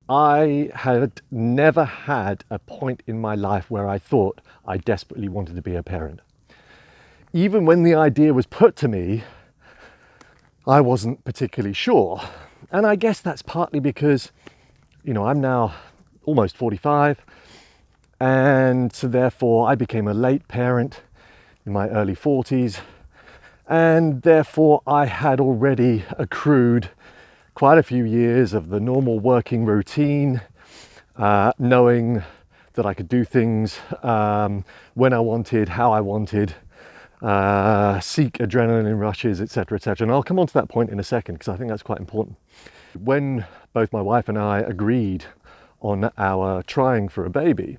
I had never had a point in my life where I thought I desperately wanted to be a parent. Even when the idea was put to me, I wasn't particularly sure. And I guess that's partly because, I'm now almost 45, and so therefore I became a late parent in my early 40s, and therefore I had already accrued quite a few years of the normal working routine, knowing that I could do things when I wanted, how I wanted, seek adrenaline rushes, etc., etc. And I'll come on to that point in a second because I think that's quite important. When both my wife and I agreed on our trying for a baby,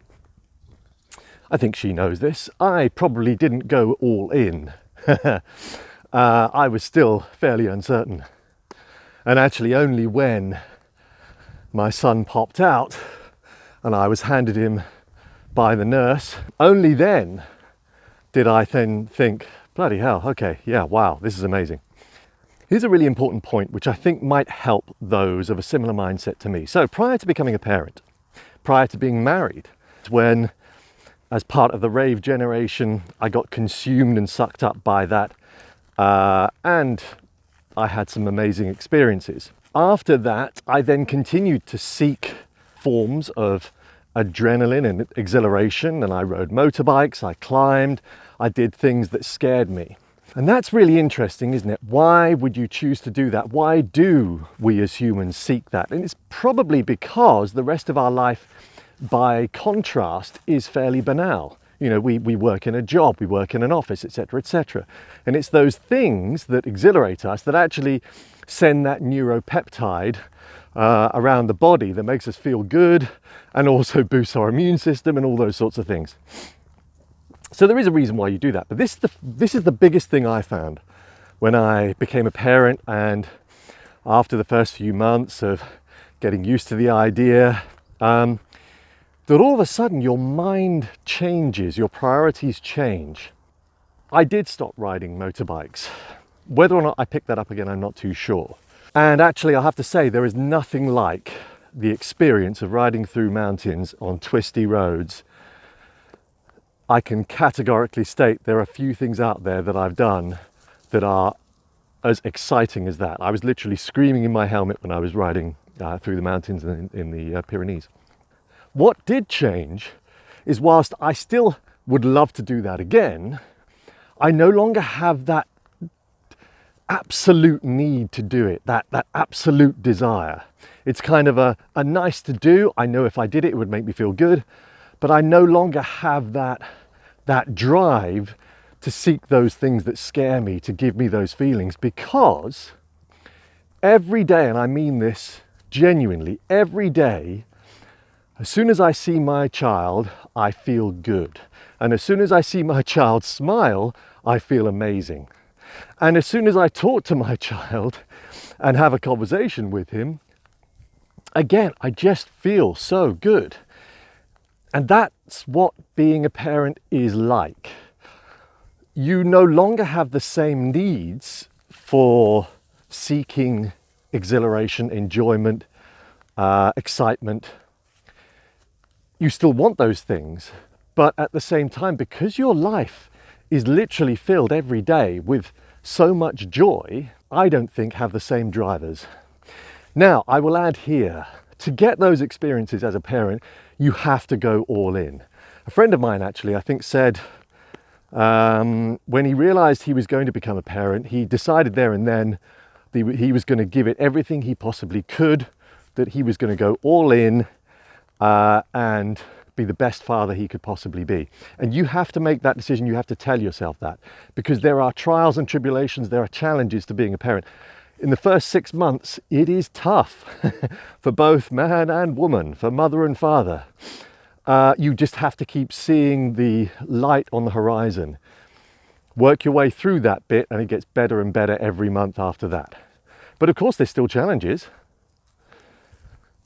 I think she knows this, I probably didn't go all in. I was still fairly uncertain. And actually only when my son popped out and I was handed him by the nurse, only then did I then think, bloody hell, okay, yeah, wow, this is amazing. Here's a really important point which I think might help those of a similar mindset to me. So prior to becoming a parent, prior to being married, when as part of the rave generation, I got consumed and sucked up by that, and I had some amazing experiences. After that, I then continued to seek forms of adrenaline and exhilaration, and I rode motorbikes, I climbed, I did things that scared me. And that's really interesting, isn't it? Why would you choose to do that? Why do we as humans seek that? And it's probably because the rest of our life, by contrast, is fairly banal. We work in a job, we work in an office, etc., etc. And it's those things that exhilarate us that actually send that neuropeptide around the body that makes us feel good and also boosts our immune system and all those sorts of things. So there is a reason why you do that. But this is the biggest thing I found when I became a parent, and after the first few months of getting used to the idea, that all of a sudden your mind changes, your priorities change. I did stop riding motorbikes. Whether or not I picked that up again, I'm not too sure. And actually, I have to say, there is nothing like the experience of riding through mountains on twisty roads. I can categorically state there are few things out there that I've done that are as exciting as that. I was literally screaming in my helmet when I was riding through the mountains in the Pyrenees. What did change is, whilst I still would love to do that again, I no longer have that absolute need to do it, that absolute desire. It's kind of a nice to do. I know if I did it, it would make me feel good, but I no longer have that drive to seek those things that scare me, to give me those feelings, because every day, and I mean this genuinely, every day, as soon as I see my child, I feel good. And as soon as I see my child smile, I feel amazing. And as soon as I talk to my child and have a conversation with him, again, I just feel so good. And that's what being a parent is like. You no longer have the same needs for seeking exhilaration, enjoyment, excitement. You still want those things, but at the same time, because your life is literally filled every day with so much joy, I don't think have the same drivers. Now, I will add here, to get those experiences as a parent, you have to go all in. A friend of mine actually, I think, said when he realized he was going to become a parent, he decided there and then he was going to give it everything he possibly could, that he was going to go all in and be the best father he could possibly be. And you have to make that decision. You have to tell yourself that, because there are trials and tribulations, there are challenges to being a parent. In the first 6 months, it is tough for both man and woman, for mother and father. You just have to keep seeing the light on the horizon. Work your way through that bit, and it gets better and better every month after that. But of course, there's still challenges.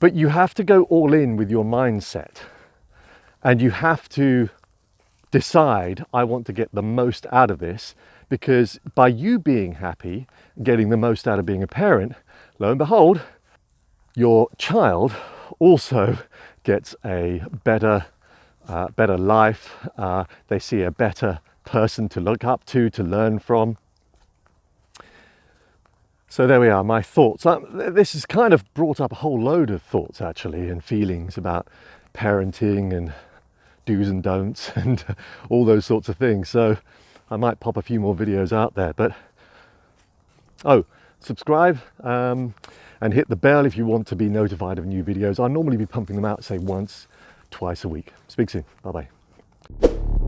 But you have to go all in with your mindset. And you have to decide, I want to get the most out of this, because by you being happy, getting the most out of being a parent, lo and behold, your child also gets a better life. They see a better person to look up to learn from. So there we are, my thoughts. This has kind of brought up a whole load of thoughts actually, and feelings about parenting and do's and don'ts and all those sorts of things. So I might pop a few more videos out there, but subscribe and hit the bell if you want to be notified of new videos. I'll normally be pumping them out, say once, twice a week. Speak soon. Bye bye.